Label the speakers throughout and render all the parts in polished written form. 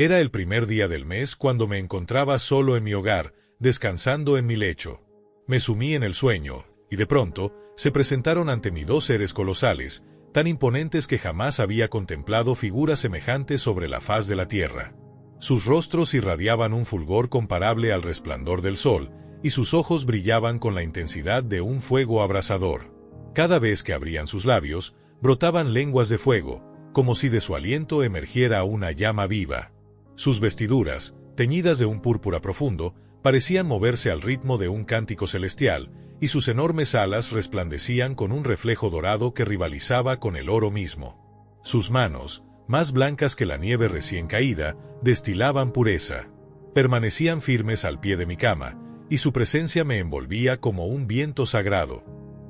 Speaker 1: Era el primer día del mes cuando me encontraba solo en mi hogar, descansando en mi lecho. Me sumí en el sueño, y de pronto, se presentaron ante mí dos seres colosales, tan imponentes que jamás había contemplado figuras semejantes sobre la faz de la tierra. Sus rostros irradiaban un fulgor comparable al resplandor del sol, y sus ojos brillaban con la intensidad de un fuego abrasador. Cada vez que abrían sus labios, brotaban lenguas de fuego, como si de su aliento emergiera una llama viva. Sus vestiduras, teñidas de un púrpura profundo, parecían moverse al ritmo de un cántico celestial, y sus enormes alas resplandecían con un reflejo dorado que rivalizaba con el oro mismo. Sus manos, más blancas que la nieve recién caída, destilaban pureza. Permanecían firmes al pie de mi cama, y su presencia me envolvía como un viento sagrado.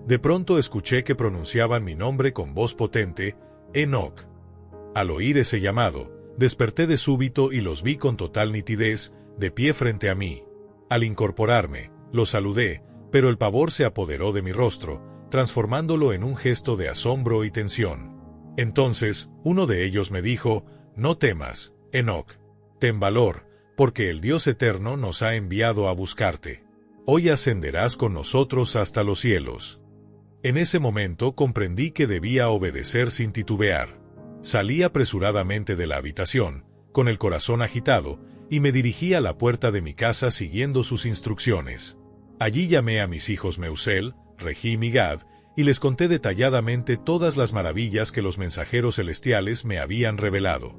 Speaker 1: De pronto escuché que pronunciaban mi nombre con voz potente, Enoc. Al oír ese llamado, desperté de súbito y los vi con total nitidez, de pie frente a mí. Al incorporarme, los saludé, pero el pavor se apoderó de mi rostro, transformándolo en un gesto de asombro y tensión. Entonces, uno de ellos me dijo, «No temas, Enoc. Ten valor, porque el Dios eterno nos ha enviado a buscarte. Hoy ascenderás con nosotros hasta los cielos». En ese momento comprendí que debía obedecer sin titubear. Salí apresuradamente de la habitación, con el corazón agitado, y me dirigí a la puerta de mi casa siguiendo sus instrucciones. Allí llamé a mis hijos Meusel, Regim y Gad, y les conté detalladamente todas las maravillas que los mensajeros celestiales me habían revelado.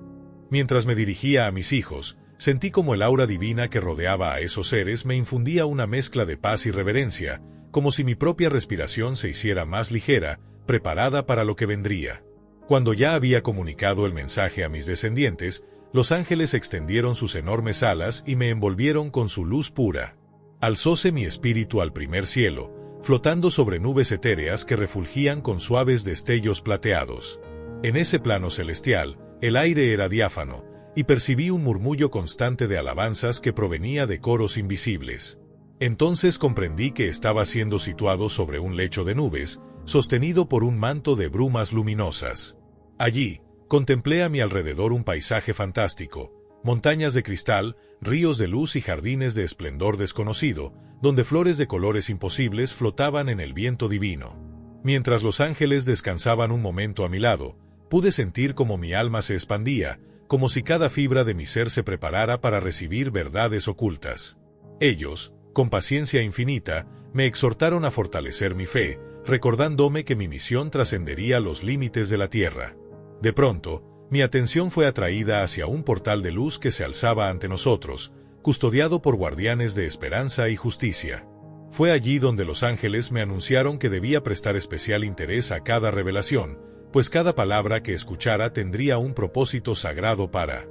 Speaker 1: Mientras me dirigía a mis hijos, sentí como el aura divina que rodeaba a esos seres me infundía una mezcla de paz y reverencia, como si mi propia respiración se hiciera más ligera, preparada para lo que vendría. Cuando ya había comunicado el mensaje a mis descendientes, los ángeles extendieron sus enormes alas y me envolvieron con su luz pura. Alzóse mi espíritu al primer cielo, flotando sobre nubes etéreas que refulgían con suaves destellos plateados. En ese plano celestial, el aire era diáfano, y percibí un murmullo constante de alabanzas que provenía de coros invisibles. Entonces comprendí que estaba siendo situado sobre un lecho de nubes, sostenido por un manto de brumas luminosas. Allí, contemplé a mi alrededor un paisaje fantástico, montañas de cristal, ríos de luz y jardines de esplendor desconocido, donde flores de colores imposibles flotaban en el viento divino. Mientras los ángeles descansaban un momento a mi lado, pude sentir como mi alma se expandía, como si cada fibra de mi ser se preparara para recibir verdades ocultas. Ellos, con paciencia infinita, me exhortaron a fortalecer mi fe, recordándome que mi misión trascendería los límites de la tierra. De pronto, mi atención fue atraída hacia un portal de luz que se alzaba ante nosotros, custodiado por guardianes de esperanza y justicia. Fue allí donde los ángeles me anunciaron que debía prestar especial interés a cada revelación, pues cada palabra que escuchara tendría un propósito sagrado para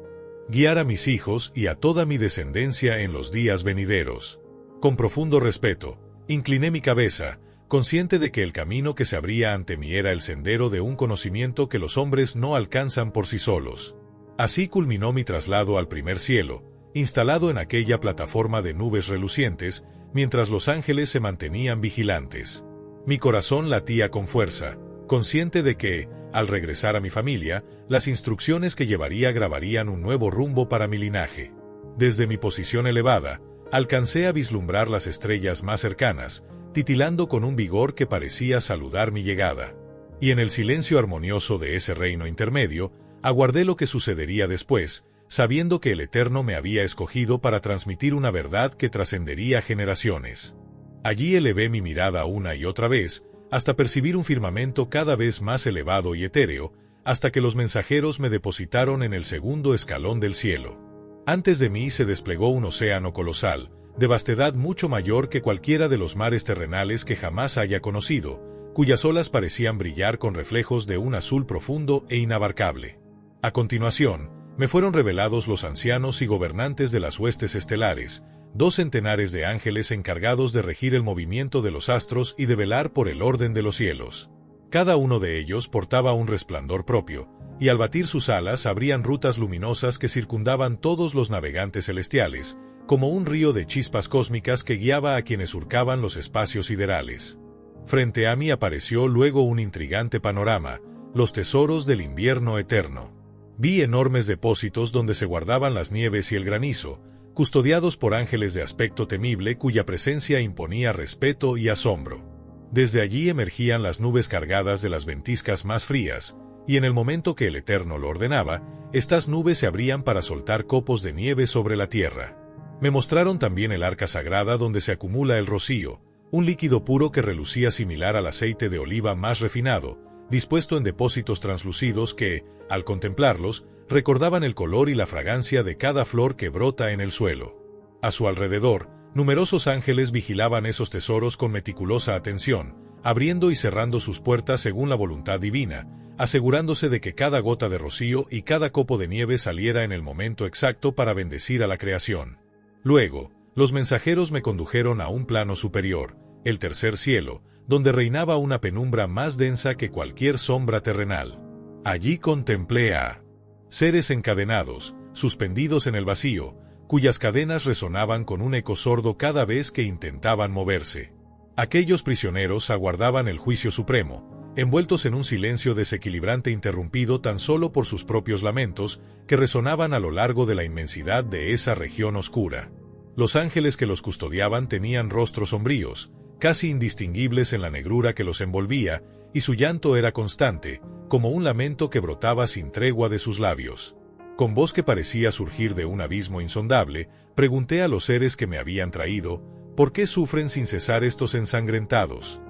Speaker 1: guiar a mis hijos y a toda mi descendencia en los días venideros. Con profundo respeto, incliné mi cabeza, consciente de que el camino que se abría ante mí era el sendero de un conocimiento que los hombres no alcanzan por sí solos. Así culminó mi traslado al primer cielo, instalado en aquella plataforma de nubes relucientes, mientras los ángeles se mantenían vigilantes. Mi corazón latía con fuerza, consciente de que, al regresar a mi familia, las instrucciones que llevaría grabarían un nuevo rumbo para mi linaje. Desde mi posición elevada, alcancé a vislumbrar las estrellas más cercanas, titilando con un vigor que parecía saludar mi llegada. Y en el silencio armonioso de ese reino intermedio, aguardé lo que sucedería después, sabiendo que el Eterno me había escogido para transmitir una verdad que trascendería generaciones. Allí elevé mi mirada una y otra vez, hasta percibir un firmamento cada vez más elevado y etéreo, hasta que los mensajeros me depositaron en el segundo escalón del cielo. Antes de mí se desplegó un océano colosal, de vastedad mucho mayor que cualquiera de los mares terrenales que jamás haya conocido, cuyas olas parecían brillar con reflejos de un azul profundo e inabarcable. A continuación, me fueron revelados los ancianos y gobernantes de las huestes estelares, 2 centenares de ángeles encargados de regir el movimiento de los astros y de velar por el orden de los cielos. Cada uno de ellos portaba un resplandor propio, y al batir sus alas abrían rutas luminosas que circundaban todos los navegantes celestiales, como un río de chispas cósmicas que guiaba a quienes surcaban los espacios siderales. Frente a mí apareció luego un intrigante panorama, los tesoros del invierno eterno. Vi enormes depósitos donde se guardaban las nieves y el granizo, custodiados por ángeles de aspecto temible cuya presencia imponía respeto y asombro. Desde allí emergían las nubes cargadas de las ventiscas más frías, y en el momento que el Eterno lo ordenaba, estas nubes se abrían para soltar copos de nieve sobre la tierra. Me mostraron también el arca sagrada donde se acumula el rocío, un líquido puro que relucía similar al aceite de oliva más refinado, dispuesto en depósitos translúcidos que, al contemplarlos, recordaban el color y la fragancia de cada flor que brota en el suelo. A su alrededor, numerosos ángeles vigilaban esos tesoros con meticulosa atención, abriendo y cerrando sus puertas según la voluntad divina, asegurándose de que cada gota de rocío y cada copo de nieve saliera en el momento exacto para bendecir a la creación. Luego, los mensajeros me condujeron a un plano superior, el tercer cielo, donde reinaba una penumbra más densa que cualquier sombra terrenal. Allí contemplé a seres encadenados, suspendidos en el vacío, cuyas cadenas resonaban con un eco sordo cada vez que intentaban moverse. Aquellos prisioneros aguardaban el juicio supremo, envueltos en un silencio desequilibrante interrumpido tan solo por sus propios lamentos, que resonaban a lo largo de la inmensidad de esa región oscura. Los ángeles que los custodiaban tenían rostros sombríos, casi indistinguibles en la negrura que los envolvía, y su llanto era constante, como un lamento que brotaba sin tregua de sus labios. Con voz que parecía surgir de un abismo insondable, pregunté a los seres que me habían traído, ¿por qué sufren sin cesar estos ensangrentados?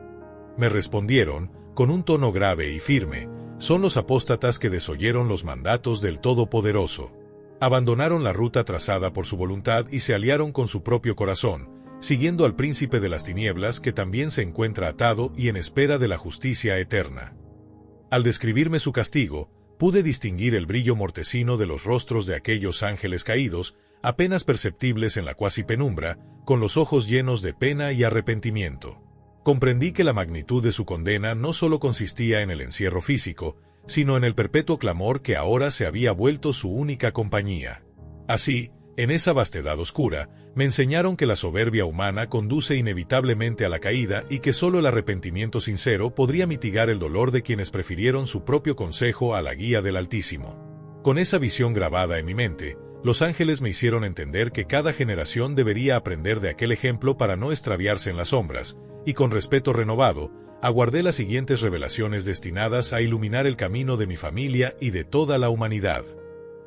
Speaker 1: Me respondieron, con un tono grave y firme, son los apóstatas que desoyeron los mandatos del Todopoderoso. Abandonaron la ruta trazada por su voluntad y se aliaron con su propio corazón, siguiendo al príncipe de las tinieblas que también se encuentra atado y en espera de la justicia eterna. Al describirme su castigo, pude distinguir el brillo mortecino de los rostros de aquellos ángeles caídos, apenas perceptibles en la cuasi penumbra, con los ojos llenos de pena y arrepentimiento. Comprendí que la magnitud de su condena no solo consistía en el encierro físico, sino en el perpetuo clamor que ahora se había vuelto su única compañía. Así, en esa vastedad oscura, me enseñaron que la soberbia humana conduce inevitablemente a la caída y que solo el arrepentimiento sincero podría mitigar el dolor de quienes prefirieron su propio consejo a la guía del Altísimo. Con esa visión grabada en mi mente, los ángeles me hicieron entender que cada generación debería aprender de aquel ejemplo para no extraviarse en las sombras, y con respeto renovado, aguardé las siguientes revelaciones destinadas a iluminar el camino de mi familia y de toda la humanidad.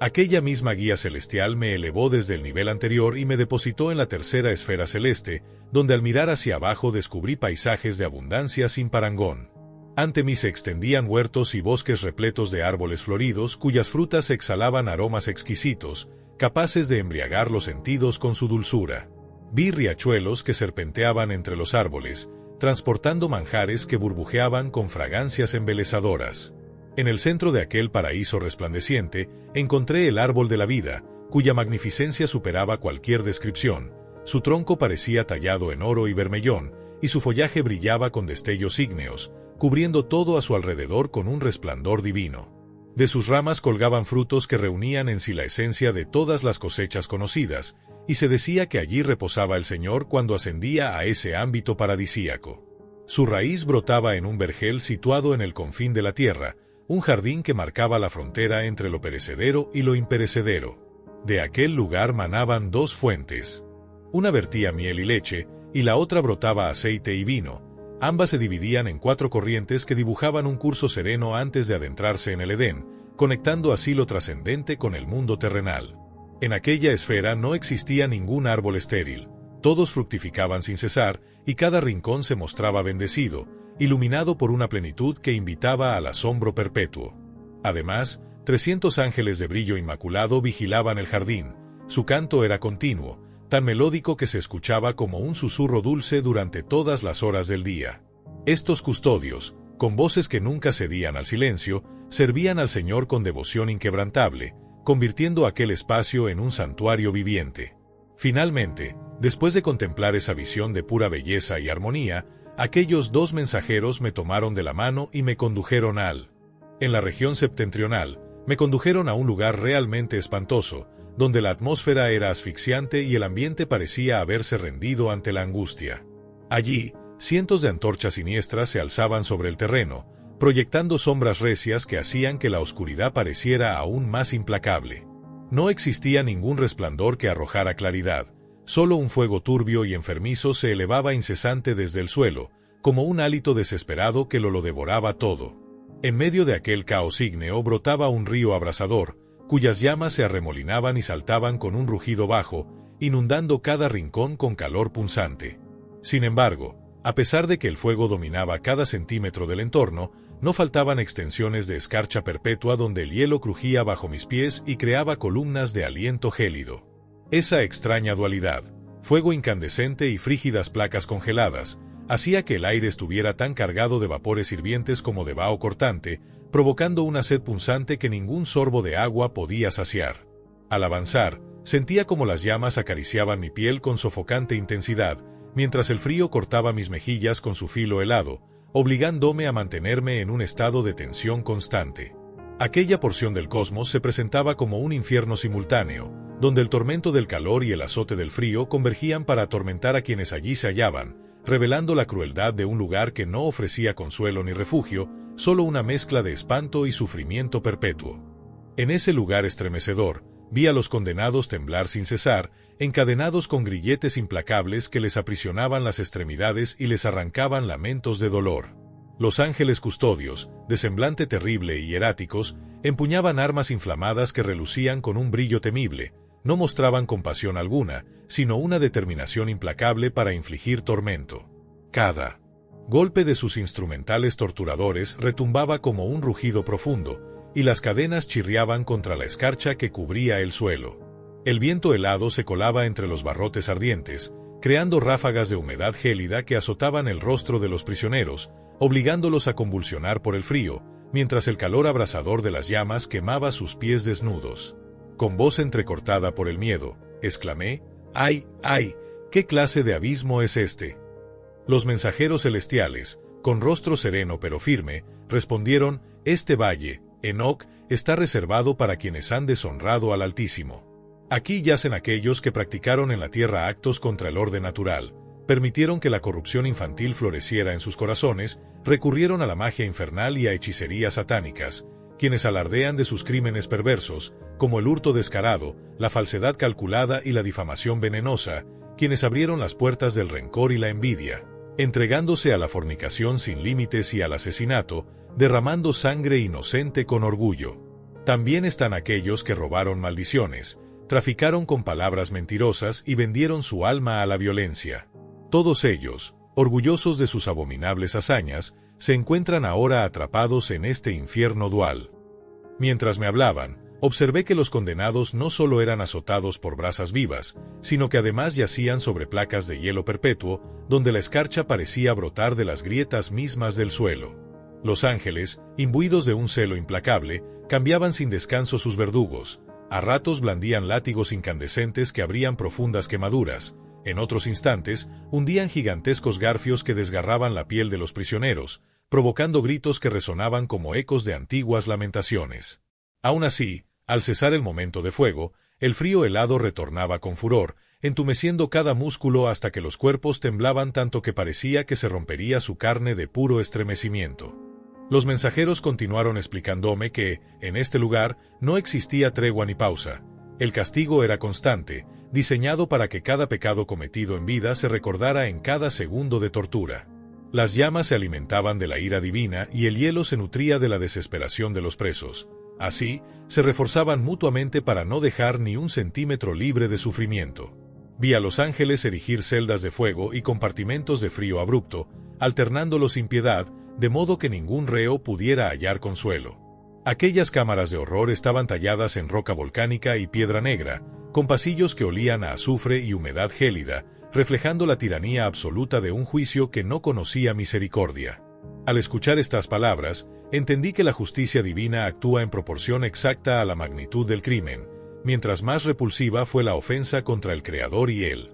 Speaker 1: Aquella misma guía celestial me elevó desde el nivel anterior y me depositó en la tercera esfera celeste, donde al mirar hacia abajo descubrí paisajes de abundancia sin parangón. Ante mí se extendían huertos y bosques repletos de árboles floridos cuyas frutas exhalaban aromas exquisitos, capaces de embriagar los sentidos con su dulzura. Vi riachuelos que serpenteaban entre los árboles, transportando manjares que burbujeaban con fragancias embelesadoras. En el centro de aquel paraíso resplandeciente, encontré el árbol de la vida, cuya magnificencia superaba cualquier descripción. Su tronco parecía tallado en oro y bermellón, y su follaje brillaba con destellos ígneos, cubriendo todo a su alrededor con un resplandor divino. De sus ramas colgaban frutos que reunían en sí la esencia de todas las cosechas conocidas, y se decía que allí reposaba el Señor cuando ascendía a ese ámbito paradisíaco. Su raíz brotaba en un vergel situado en el confín de la tierra, un jardín que marcaba la frontera entre lo perecedero y lo imperecedero. De aquel lugar manaban dos fuentes. Una vertía miel y leche, y la otra brotaba aceite y vino. Ambas se dividían en 4 corrientes que dibujaban un curso sereno antes de adentrarse en el Edén, conectando así lo trascendente con el mundo terrenal. En aquella esfera no existía ningún árbol estéril, todos fructificaban sin cesar, y cada rincón se mostraba bendecido, iluminado por una plenitud que invitaba al asombro perpetuo. Además, 300 ángeles de brillo inmaculado vigilaban el jardín. Su canto era continuo, tan melódico que se escuchaba como un susurro dulce durante todas las horas del día. Estos custodios, con voces que nunca cedían al silencio, servían al Señor con devoción inquebrantable, convirtiendo aquel espacio en un santuario viviente. Finalmente, después de contemplar esa visión de pura belleza y armonía, aquellos 2 mensajeros me tomaron de la mano y me condujeron en la región septentrional, me condujeron a un lugar realmente espantoso, donde la atmósfera era asfixiante y el ambiente parecía haberse rendido ante la angustia. Allí, cientos de antorchas siniestras se alzaban sobre el terreno, proyectando sombras recias que hacían que la oscuridad pareciera aún más implacable. No existía ningún resplandor que arrojara claridad, solo un fuego turbio y enfermizo se elevaba incesante desde el suelo, como un hálito desesperado que lo devoraba todo. En medio de aquel caos ígneo brotaba un río abrasador, cuyas llamas se arremolinaban y saltaban con un rugido bajo, inundando cada rincón con calor punzante. Sin embargo, a pesar de que el fuego dominaba cada centímetro del entorno, no faltaban extensiones de escarcha perpetua donde el hielo crujía bajo mis pies y creaba columnas de aliento gélido. Esa extraña dualidad, fuego incandescente y frígidas placas congeladas, hacía que el aire estuviera tan cargado de vapores hirvientes como de vaho cortante, provocando una sed punzante que ningún sorbo de agua podía saciar. Al avanzar, sentía como las llamas acariciaban mi piel con sofocante intensidad, mientras el frío cortaba mis mejillas con su filo helado, obligándome a mantenerme en un estado de tensión constante. Aquella porción del cosmos se presentaba como un infierno simultáneo, donde el tormento del calor y el azote del frío convergían para atormentar a quienes allí se hallaban, revelando la crueldad de un lugar que no ofrecía consuelo ni refugio, solo una mezcla de espanto y sufrimiento perpetuo. En ese lugar estremecedor, vi a los condenados temblar sin cesar, encadenados con grilletes implacables que les aprisionaban las extremidades y les arrancaban lamentos de dolor. Los ángeles custodios, de semblante terrible y hieráticos, empuñaban armas inflamadas que relucían con un brillo temible, no mostraban compasión alguna, sino una determinación implacable para infligir tormento. Cada golpe de sus instrumentales torturadores retumbaba como un rugido profundo, y las cadenas chirriaban contra la escarcha que cubría el suelo. El viento helado se colaba entre los barrotes ardientes, creando ráfagas de humedad gélida que azotaban el rostro de los prisioneros, obligándolos a convulsionar por el frío, mientras el calor abrasador de las llamas quemaba sus pies desnudos. Con voz entrecortada por el miedo, exclamé: ¡ay, ay! ¿Qué clase de abismo es este? Los mensajeros celestiales, con rostro sereno pero firme, respondieron: este valle, Enoc, está reservado para quienes han deshonrado al Altísimo. Aquí yacen aquellos que practicaron en la tierra actos contra el orden natural, permitieron que la corrupción infantil floreciera en sus corazones, recurrieron a la magia infernal y a hechicerías satánicas, quienes alardean de sus crímenes perversos, como el hurto descarado, la falsedad calculada y la difamación venenosa, quienes abrieron las puertas del rencor y la envidia, entregándose a la fornicación sin límites y al asesinato, derramando sangre inocente con orgullo. También están aquellos que robaron maldiciones, traficaron con palabras mentirosas y vendieron su alma a la violencia. Todos ellos, orgullosos de sus abominables hazañas, se encuentran ahora atrapados en este infierno dual. Mientras me hablaban, observé que los condenados no solo eran azotados por brasas vivas, sino que además yacían sobre placas de hielo perpetuo, donde la escarcha parecía brotar de las grietas mismas del suelo. Los ángeles, imbuidos de un celo implacable, cambiaban sin descanso sus verdugos. A ratos blandían látigos incandescentes que abrían profundas quemaduras. En otros instantes, hundían gigantescos garfios que desgarraban la piel de los prisioneros, provocando gritos que resonaban como ecos de antiguas lamentaciones. Aún así, al cesar el momento de fuego, el frío helado retornaba con furor, entumeciendo cada músculo hasta que los cuerpos temblaban tanto que parecía que se rompería su carne de puro estremecimiento. Los mensajeros continuaron explicándome que, en este lugar, no existía tregua ni pausa. El castigo era constante, diseñado para que cada pecado cometido en vida se recordara en cada segundo de tortura. Las llamas se alimentaban de la ira divina y el hielo se nutría de la desesperación de los presos. Así, se reforzaban mutuamente para no dejar ni un centímetro libre de sufrimiento. Vi a los ángeles erigir celdas de fuego y compartimentos de frío abrupto, alternándolos sin piedad, de modo que ningún reo pudiera hallar consuelo. Aquellas cámaras de horror estaban talladas en roca volcánica y piedra negra, con pasillos que olían a azufre y humedad gélida, reflejando la tiranía absoluta de un juicio que no conocía misericordia. Al escuchar estas palabras, entendí que la justicia divina actúa en proporción exacta a la magnitud del crimen, mientras más repulsiva fue la ofensa contra el Creador y el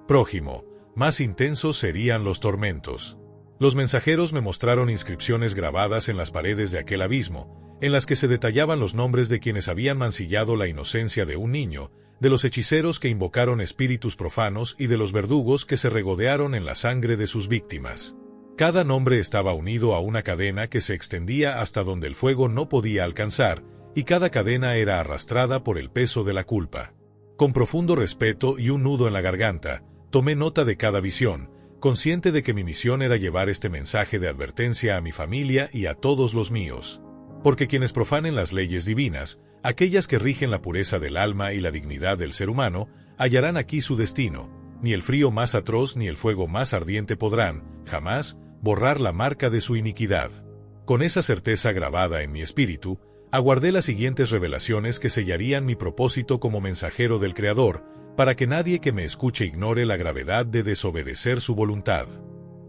Speaker 1: prójimo, más intensos serían los tormentos. Los mensajeros me mostraron inscripciones grabadas en las paredes de aquel abismo, en las que se detallaban los nombres de quienes habían mancillado la inocencia de un niño, de los hechiceros que invocaron espíritus profanos y de los verdugos que se regodearon en la sangre de sus víctimas. Cada nombre estaba unido a una cadena que se extendía hasta donde el fuego no podía alcanzar, y cada cadena era arrastrada por el peso de la culpa. Con profundo respeto y un nudo en la garganta, tomé nota de cada visión, consciente de que mi misión era llevar este mensaje de advertencia a mi familia y a todos los míos. Porque quienes profanen las leyes divinas, aquellas que rigen la pureza del alma y la dignidad del ser humano, hallarán aquí su destino. Ni el frío más atroz ni el fuego más ardiente podrán, jamás, borrar la marca de su iniquidad. Con esa certeza grabada en mi espíritu, aguardé las siguientes revelaciones que sellarían mi propósito como mensajero del Creador, para que nadie que me escuche ignore la gravedad de desobedecer su voluntad.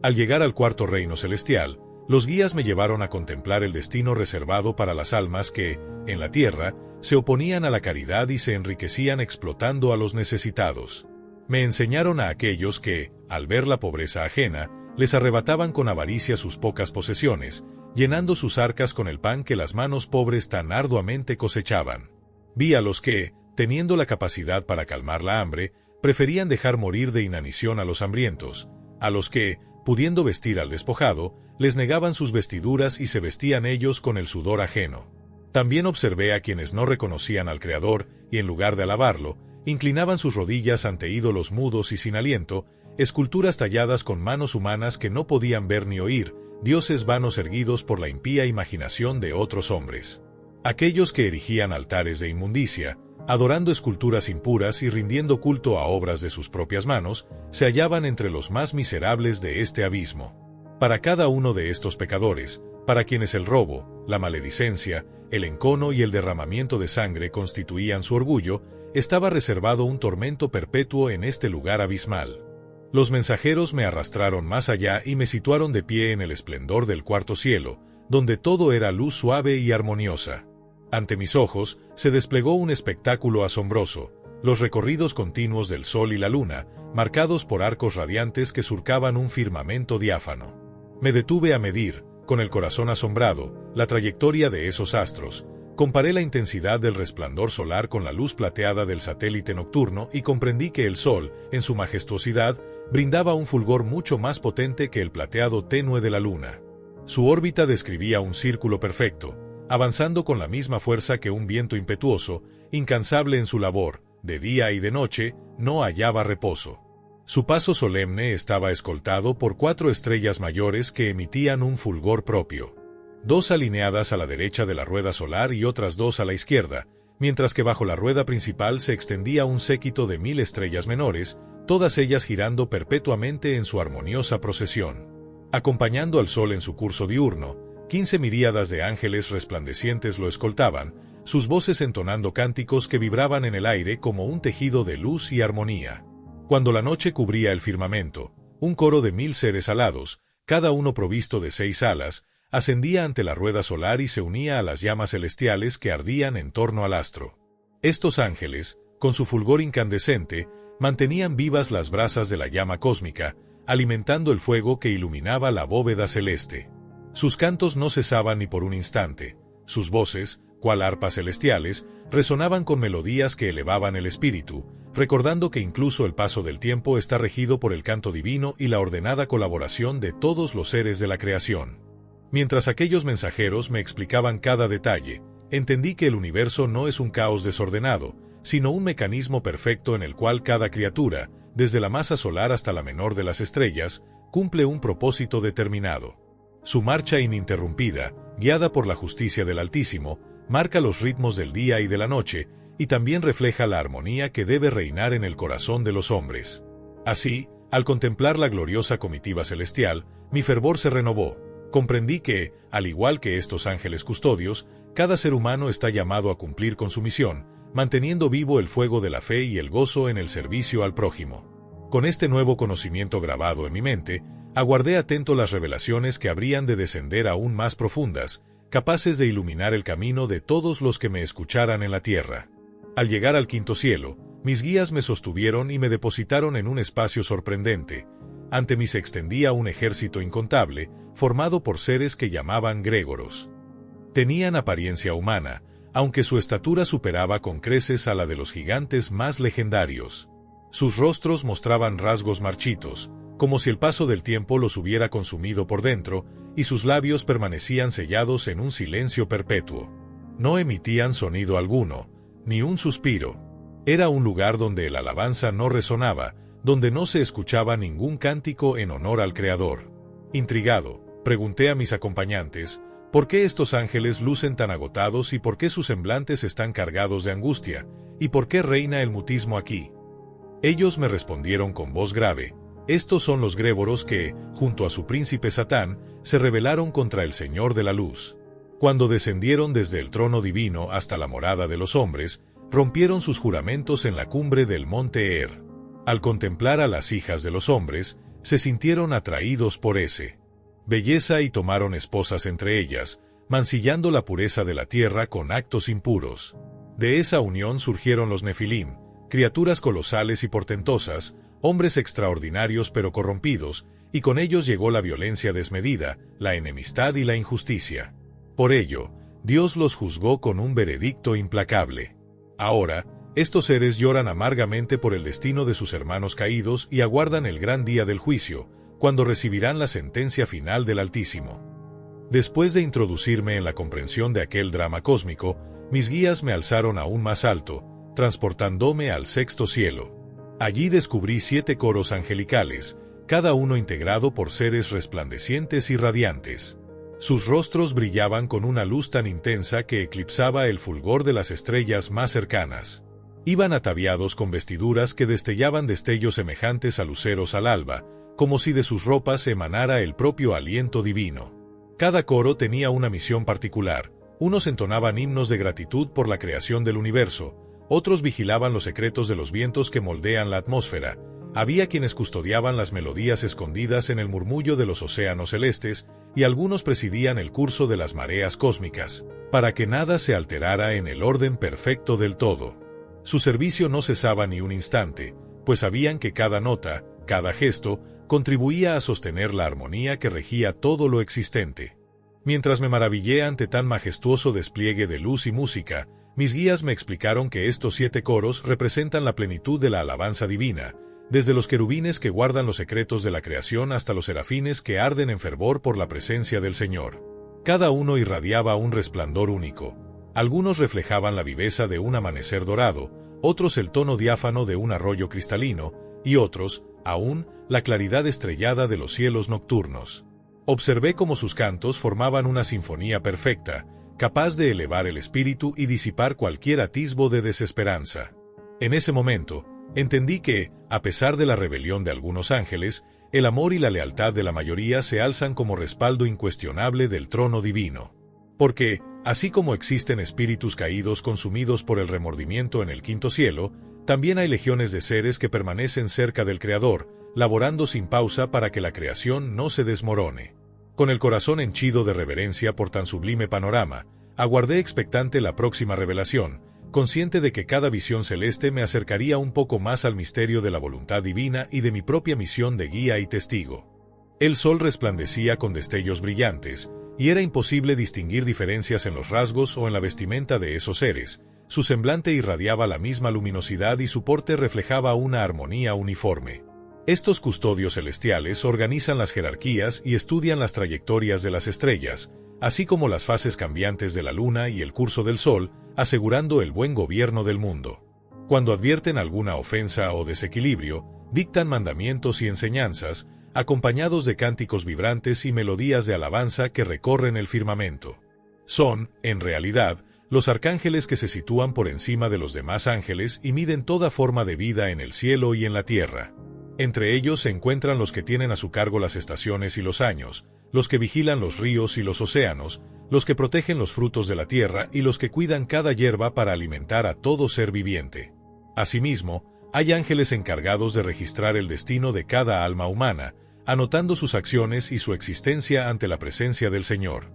Speaker 1: Al llegar al cuarto reino celestial, los guías me llevaron a contemplar el destino reservado para las almas que, en la tierra, se oponían a la caridad y se enriquecían explotando a los necesitados. Me enseñaron a aquellos que, al ver la pobreza ajena, les arrebataban con avaricia sus pocas posesiones, llenando sus arcas con el pan que las manos pobres tan arduamente cosechaban. Vi a los que, teniendo la capacidad para calmar la hambre, preferían dejar morir de inanición a los hambrientos, a los que, pudiendo vestir al despojado, les negaban sus vestiduras y se vestían ellos con el sudor ajeno. También observé a quienes no reconocían al Creador y en lugar de alabarlo, inclinaban sus rodillas ante ídolos mudos y sin aliento, esculturas talladas con manos humanas que no podían ver ni oír, dioses vanos erguidos por la impía imaginación de otros hombres. Aquellos que erigían altares de inmundicia, adorando esculturas impuras y rindiendo culto a obras de sus propias manos, se hallaban entre los más miserables de este abismo. Para cada uno de estos pecadores, para quienes el robo, la maledicencia, el encono y el derramamiento de sangre constituían su orgullo, estaba reservado un tormento perpetuo en este lugar abismal. Los mensajeros me arrastraron más allá y me situaron de pie en el esplendor del cuarto cielo, donde todo era luz suave y armoniosa. Ante mis ojos se desplegó un espectáculo asombroso, los recorridos continuos del sol y la luna, marcados por arcos radiantes que surcaban un firmamento diáfano. Me detuve a medir, con el corazón asombrado, la trayectoria de esos astros. Comparé la intensidad del resplandor solar con la luz plateada del satélite nocturno y comprendí que el sol, en su majestuosidad, brindaba un fulgor mucho más potente que el plateado tenue de la luna. Su órbita describía un círculo perfecto, avanzando con la misma fuerza que un viento impetuoso, incansable en su labor, de día y de noche, no hallaba reposo. Su paso solemne estaba escoltado por 4 estrellas mayores que emitían un fulgor propio. 2 alineadas a la derecha de la rueda solar y otras 2 a la izquierda, mientras que bajo la rueda principal se extendía un séquito de 1000 estrellas menores, todas ellas girando perpetuamente en su armoniosa procesión. Acompañando al sol en su curso diurno, 15 miríadas de ángeles resplandecientes lo escoltaban, sus voces entonando cánticos que vibraban en el aire como un tejido de luz y armonía. Cuando la noche cubría el firmamento, un coro de 1000 seres alados, cada uno provisto de 6 alas, ascendía ante la rueda solar y se unía a las llamas celestiales que ardían en torno al astro. Estos ángeles, con su fulgor incandescente, mantenían vivas las brasas de la llama cósmica, alimentando el fuego que iluminaba la bóveda celeste. Sus cantos no cesaban ni por un instante, sus voces, cual arpas celestiales, resonaban con melodías que elevaban el espíritu, recordando que incluso el paso del tiempo está regido por el canto divino y la ordenada colaboración de todos los seres de la creación. Mientras aquellos mensajeros me explicaban cada detalle, entendí que el universo no es un caos desordenado, sino un mecanismo perfecto en el cual cada criatura, desde la masa solar hasta la menor de las estrellas, cumple un propósito determinado. Su marcha ininterrumpida, guiada por la justicia del Altísimo, marca los ritmos del día y de la noche, y también refleja la armonía que debe reinar en el corazón de los hombres. Así, al contemplar la gloriosa comitiva celestial, mi fervor se renovó. Comprendí que, al igual que estos ángeles custodios, cada ser humano está llamado a cumplir con su misión, manteniendo vivo el fuego de la fe y el gozo en el servicio al prójimo. Con este nuevo conocimiento grabado en mi mente, aguardé atento las revelaciones que habrían de descender aún más profundas, capaces de iluminar el camino de todos los que me escucharan en la tierra. Al llegar al quinto cielo, mis guías me sostuvieron y me depositaron en un espacio sorprendente. Ante mí se extendía un ejército incontable, formado por seres que llamaban Grégoros. Tenían apariencia humana, aunque su estatura superaba con creces a la de los gigantes más legendarios. Sus rostros mostraban rasgos marchitos, como si el paso del tiempo los hubiera consumido por dentro, y sus labios permanecían sellados en un silencio perpetuo. No emitían sonido alguno, ni un suspiro. Era un lugar donde la alabanza no resonaba, donde no se escuchaba ningún cántico en honor al Creador. Intrigado, pregunté a mis acompañantes, ¿por qué estos ángeles lucen tan agotados y por qué sus semblantes están cargados de angustia, y por qué reina el mutismo aquí? Ellos me respondieron con voz grave, estos son los grévoros que, junto a su príncipe Satán, se rebelaron contra el Señor de la Luz. Cuando descendieron desde el trono divino hasta la morada de los hombres, rompieron sus juramentos en la cumbre del monte Er. Al contemplar a las hijas de los hombres, se sintieron atraídos por ese belleza y tomaron esposas entre ellas, mancillando la pureza de la tierra con actos impuros. De esa unión surgieron los Nefilim, criaturas colosales y portentosas, hombres extraordinarios pero corrompidos, y con ellos llegó la violencia desmedida, la enemistad y la injusticia. Por ello, Dios los juzgó con un veredicto implacable. Ahora, estos seres lloran amargamente por el destino de sus hermanos caídos y aguardan el gran día del juicio, cuando recibirán la sentencia final del Altísimo. Después de introducirme en la comprensión de aquel drama cósmico, mis guías me alzaron aún más alto, transportándome al sexto cielo. Allí descubrí 7 coros angelicales, cada uno integrado por seres resplandecientes y radiantes. Sus rostros brillaban con una luz tan intensa que eclipsaba el fulgor de las estrellas más cercanas. Iban ataviados con vestiduras que destellaban destellos semejantes a luceros al alba, como si de sus ropas emanara el propio aliento divino. Cada coro tenía una misión particular. Unos entonaban himnos de gratitud por la creación del universo, otros vigilaban los secretos de los vientos que moldean la atmósfera, había quienes custodiaban las melodías escondidas en el murmullo de los océanos celestes, y algunos presidían el curso de las mareas cósmicas, para que nada se alterara en el orden perfecto del todo. Su servicio no cesaba ni un instante, pues sabían que cada nota, cada gesto, contribuía a sostener la armonía que regía todo lo existente. Mientras me maravillé ante tan majestuoso despliegue de luz y música, mis guías me explicaron que estos 7 coros representan la plenitud de la alabanza divina, desde los querubines que guardan los secretos de la creación hasta los serafines que arden en fervor por la presencia del Señor. Cada uno irradiaba un resplandor único. Algunos reflejaban la viveza de un amanecer dorado, otros el tono diáfano de un arroyo cristalino, y otros, aún, la claridad estrellada de los cielos nocturnos. Observé cómo sus cantos formaban una sinfonía perfecta, capaz de elevar el espíritu y disipar cualquier atisbo de desesperanza. En ese momento, entendí que, a pesar de la rebelión de algunos ángeles, el amor y la lealtad de la mayoría se alzan como respaldo incuestionable del trono divino. Porque, así como existen espíritus caídos consumidos por el remordimiento en el quinto cielo, también hay legiones de seres que permanecen cerca del Creador, laborando sin pausa para que la creación no se desmorone. Con el corazón henchido de reverencia por tan sublime panorama, aguardé expectante la próxima revelación, consciente de que cada visión celeste me acercaría un poco más al misterio de la voluntad divina y de mi propia misión de guía y testigo. El sol resplandecía con destellos brillantes, y era imposible distinguir diferencias en los rasgos o en la vestimenta de esos seres. Su semblante irradiaba la misma luminosidad y su porte reflejaba una armonía uniforme. Estos custodios celestiales organizan las jerarquías y estudian las trayectorias de las estrellas, así como las fases cambiantes de la luna y el curso del sol, asegurando el buen gobierno del mundo. Cuando advierten alguna ofensa o desequilibrio, dictan mandamientos y enseñanzas, acompañados de cánticos vibrantes y melodías de alabanza que recorren el firmamento. Son, en realidad, los arcángeles que se sitúan por encima de los demás ángeles y miden toda forma de vida en el cielo y en la tierra. Entre ellos se encuentran los que tienen a su cargo las estaciones y los años, los que vigilan los ríos y los océanos, los que protegen los frutos de la tierra y los que cuidan cada hierba para alimentar a todo ser viviente. Asimismo, hay ángeles encargados de registrar el destino de cada alma humana, anotando sus acciones y su existencia ante la presencia del Señor.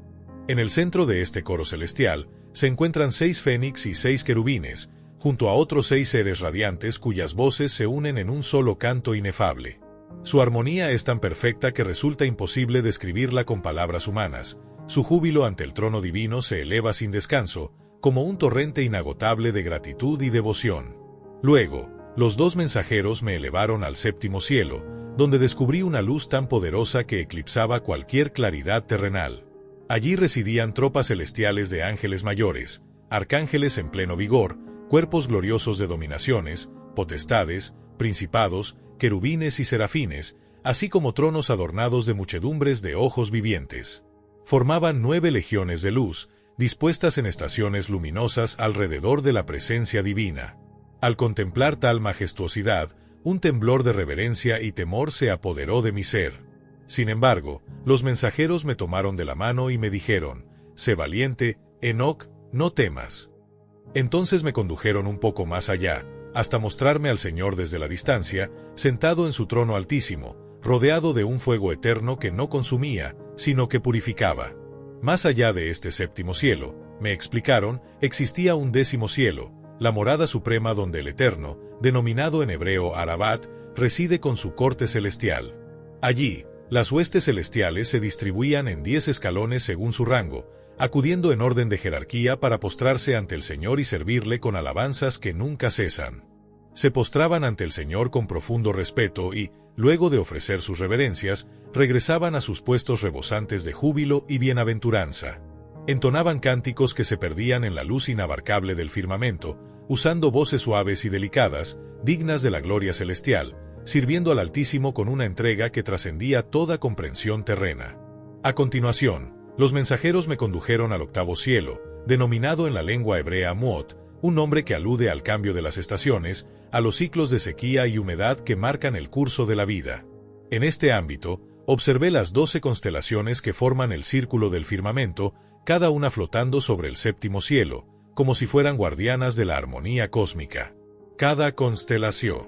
Speaker 1: En el centro de este coro celestial se encuentran 6 fénix y 6 querubines, junto a otros 6 seres radiantes cuyas voces se unen en un solo canto inefable. Su armonía es tan perfecta que resulta imposible describirla con palabras humanas. Su júbilo ante el trono divino se eleva sin descanso, como un torrente inagotable de gratitud y devoción. Luego, los 2 mensajeros me elevaron al séptimo cielo, donde descubrí una luz tan poderosa que eclipsaba cualquier claridad terrenal. Allí residían tropas celestiales de ángeles mayores, arcángeles en pleno vigor, cuerpos gloriosos de dominaciones, potestades, principados, querubines y serafines, así como tronos adornados de muchedumbres de ojos vivientes. Formaban 9 legiones de luz, dispuestas en estaciones luminosas alrededor de la presencia divina. Al contemplar tal majestuosidad, un temblor de reverencia y temor se apoderó de mi ser. Sin embargo, los mensajeros me tomaron de la mano y me dijeron: «Sé valiente, Enoc, no temas». Entonces me condujeron un poco más allá, hasta mostrarme al Señor desde la distancia, sentado en su trono altísimo, rodeado de un fuego eterno que no consumía, sino que purificaba. Más allá de este séptimo cielo, me explicaron, existía un 10º cielo, la morada suprema donde el Eterno, denominado en hebreo Arabat, reside con su corte celestial. Allí, las huestes celestiales se distribuían en 10 escalones según su rango, acudiendo en orden de jerarquía para postrarse ante el Señor y servirle con alabanzas que nunca cesan. Se postraban ante el Señor con profundo respeto y, luego de ofrecer sus reverencias, regresaban a sus puestos rebosantes de júbilo y bienaventuranza. Entonaban cánticos que se perdían en la luz inabarcable del firmamento, usando voces suaves y delicadas, dignas de la gloria celestial, sirviendo al Altísimo con una entrega que trascendía toda comprensión terrena. A continuación, los mensajeros me condujeron al 8º cielo, denominado en la lengua hebrea Muot, un nombre que alude al cambio de las estaciones, a los ciclos de sequía y humedad que marcan el curso de la vida. En este ámbito, observé las 12 constelaciones que forman el círculo del firmamento, cada una flotando sobre el 7º cielo, como si fueran guardianas de la armonía cósmica. Cada constelación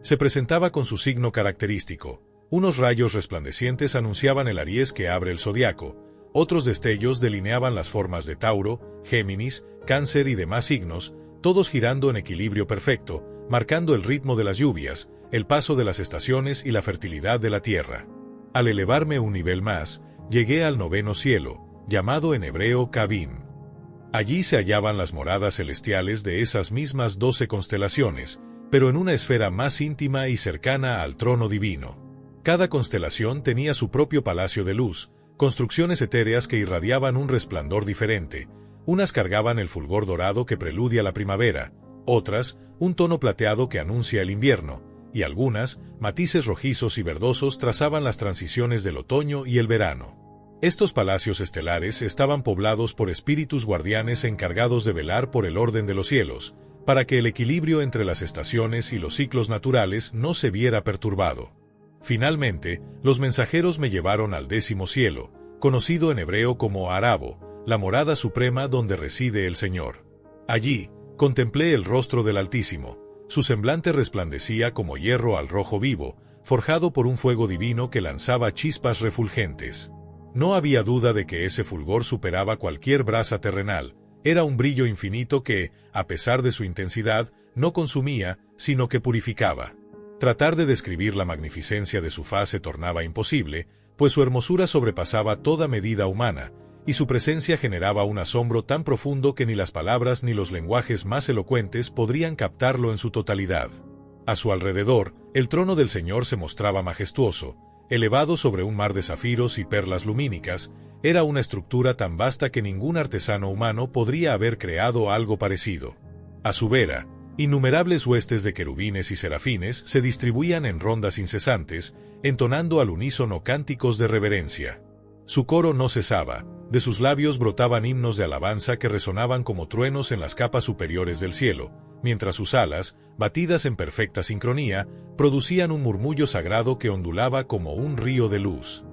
Speaker 1: se presentaba con su signo característico. Unos rayos resplandecientes anunciaban el Aries que abre el zodiaco, otros destellos delineaban las formas de Tauro, Géminis, Cáncer y demás signos, todos girando en equilibrio perfecto, marcando el ritmo de las lluvias, el paso de las estaciones y la fertilidad de la tierra. Al elevarme un nivel más, llegué al 9º cielo, llamado en hebreo Kabim. Allí se hallaban las moradas celestiales de esas mismas 12 constelaciones, pero en una esfera más íntima y cercana al trono divino. Cada constelación tenía su propio palacio de luz, construcciones etéreas que irradiaban un resplandor diferente. Unas cargaban el fulgor dorado que preludia la primavera, otras, un tono plateado que anuncia el invierno, y algunas, matices rojizos y verdosos trazaban las transiciones del otoño y el verano. Estos palacios estelares estaban poblados por espíritus guardianes encargados de velar por el orden de los cielos, para que el equilibrio entre las estaciones y los ciclos naturales no se viera perturbado. Finalmente, los mensajeros me llevaron al 10º cielo, conocido en hebreo como Arabo, la morada suprema donde reside el Señor. Allí, contemplé el rostro del Altísimo. Su semblante resplandecía como hierro al rojo vivo, forjado por un fuego divino que lanzaba chispas refulgentes. No había duda de que ese fulgor superaba cualquier brasa terrenal. Era un brillo infinito que, a pesar de su intensidad, no consumía, sino que purificaba. Tratar de describir la magnificencia de su faz se tornaba imposible, pues su hermosura sobrepasaba toda medida humana, y su presencia generaba un asombro tan profundo que ni las palabras ni los lenguajes más elocuentes podrían captarlo en su totalidad. A su alrededor, el trono del Señor se mostraba majestuoso, elevado sobre un mar de zafiros y perlas lumínicas. Era una estructura tan vasta que ningún artesano humano podría haber creado algo parecido. A su vera, innumerables huestes de querubines y serafines se distribuían en rondas incesantes, entonando al unísono cánticos de reverencia. Su coro no cesaba, de sus labios brotaban himnos de alabanza que resonaban como truenos en las capas superiores del cielo, mientras sus alas, batidas en perfecta sincronía, producían un murmullo sagrado que ondulaba como un río de luz.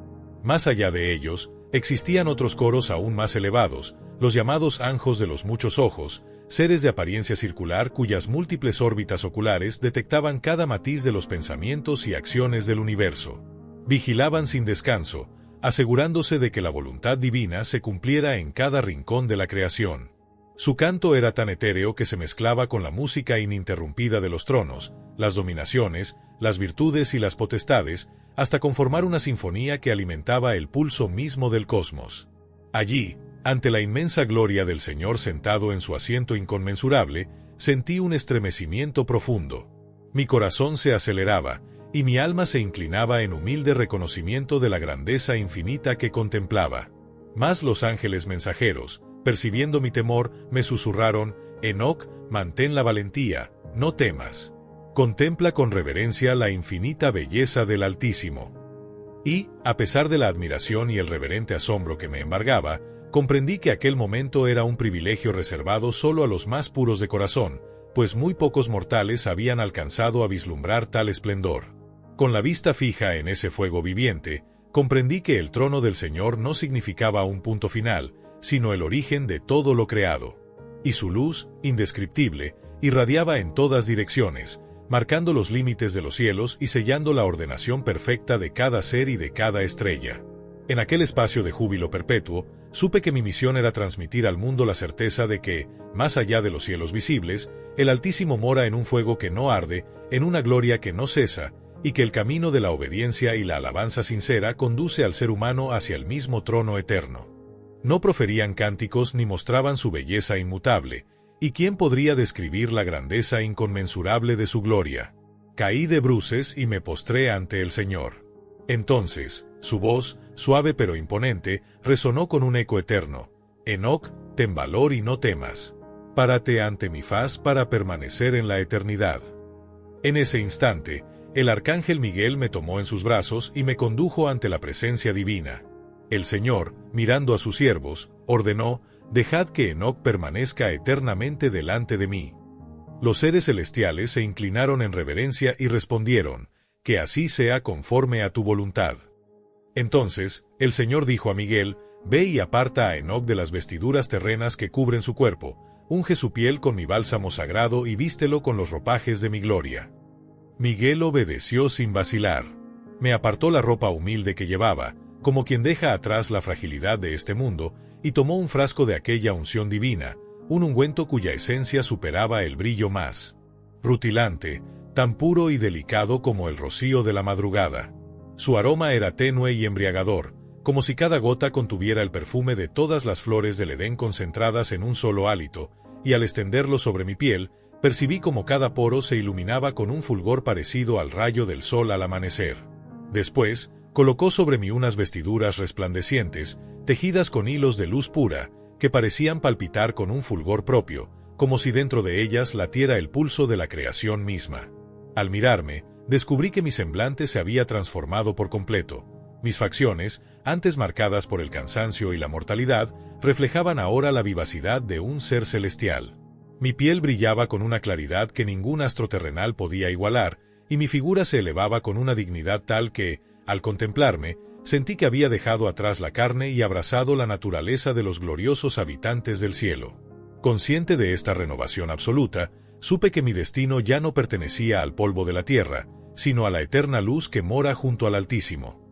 Speaker 1: Más allá de ellos, existían otros coros aún más elevados, los llamados anjos de los muchos ojos, seres de apariencia circular cuyas múltiples órbitas oculares detectaban cada matiz de los pensamientos y acciones del universo. Vigilaban sin descanso, asegurándose de que la voluntad divina se cumpliera en cada rincón de la creación. Su canto era tan etéreo que se mezclaba con la música ininterrumpida de los tronos, las dominaciones, las virtudes y las potestades, hasta conformar una sinfonía que alimentaba el pulso mismo del cosmos. Allí, ante la inmensa gloria del Señor sentado en su asiento inconmensurable, sentí un estremecimiento profundo. Mi corazón se aceleraba, y mi alma se inclinaba en humilde reconocimiento de la grandeza infinita que contemplaba. Mas los ángeles mensajeros, percibiendo mi temor, me susurraron: Enoc, mantén la valentía, no temas. Contempla con reverencia la infinita belleza del Altísimo. Y, a pesar de la admiración y el reverente asombro que me embargaba, comprendí que aquel momento era un privilegio reservado solo a los más puros de corazón, pues muy pocos mortales habían alcanzado a vislumbrar tal esplendor. Con la vista fija en ese fuego viviente, comprendí que el trono del Señor no significaba un punto final, sino el origen de todo lo creado. Y su luz, indescriptible, irradiaba en todas direcciones, marcando los límites de los cielos y sellando la ordenación perfecta de cada ser y de cada estrella. En aquel espacio de júbilo perpetuo, supe que mi misión era transmitir al mundo la certeza de que, más allá de los cielos visibles, el Altísimo mora en un fuego que no arde, en una gloria que no cesa, y que el camino de la obediencia y la alabanza sincera conduce al ser humano hacia el mismo trono eterno. No proferían cánticos ni mostraban su belleza inmutable, ¿y quién podría describir la grandeza inconmensurable de su gloria? Caí de bruces y me postré ante el Señor. Entonces, su voz, suave pero imponente, resonó con un eco eterno: Enoc, ten valor y no temas. Párate ante mi faz para permanecer en la eternidad. En ese instante, el arcángel Miguel me tomó en sus brazos y me condujo ante la presencia divina. El Señor, mirando a sus siervos, ordenó: Dejad que Enoc permanezca eternamente delante de mí. Los seres celestiales se inclinaron en reverencia y respondieron: Que así sea conforme a tu voluntad. Entonces, el Señor dijo a Miguel: Ve y aparta a Enoc de las vestiduras terrenas que cubren su cuerpo, unge su piel con mi bálsamo sagrado y vístelo con los ropajes de mi gloria. Miguel obedeció sin vacilar. Me apartó la ropa humilde que llevaba, como quien deja atrás la fragilidad de este mundo, y tomó un frasco de aquella unción divina, un ungüento cuya esencia superaba el brillo más rutilante, tan puro y delicado como el rocío de la madrugada. Su aroma era tenue y embriagador, como si cada gota contuviera el perfume de todas las flores del Edén concentradas en un solo hálito, y al extenderlo sobre mi piel, percibí como cada poro se iluminaba con un fulgor parecido al rayo del sol al amanecer. Después, colocó sobre mí unas vestiduras resplandecientes, tejidas con hilos de luz pura, que parecían palpitar con un fulgor propio, como si dentro de ellas latiera el pulso de la creación misma. Al mirarme, descubrí que mi semblante se había transformado por completo. Mis facciones, antes marcadas por el cansancio y la mortalidad, reflejaban ahora la vivacidad de un ser celestial. Mi piel brillaba con una claridad que ningún astro terrenal podía igualar, y mi figura se elevaba con una dignidad tal que, al contemplarme, sentí que había dejado atrás la carne y abrazado la naturaleza de los gloriosos habitantes del cielo. Consciente de esta renovación absoluta, supe que mi destino ya no pertenecía al polvo de la tierra, sino a la eterna luz que mora junto al Altísimo.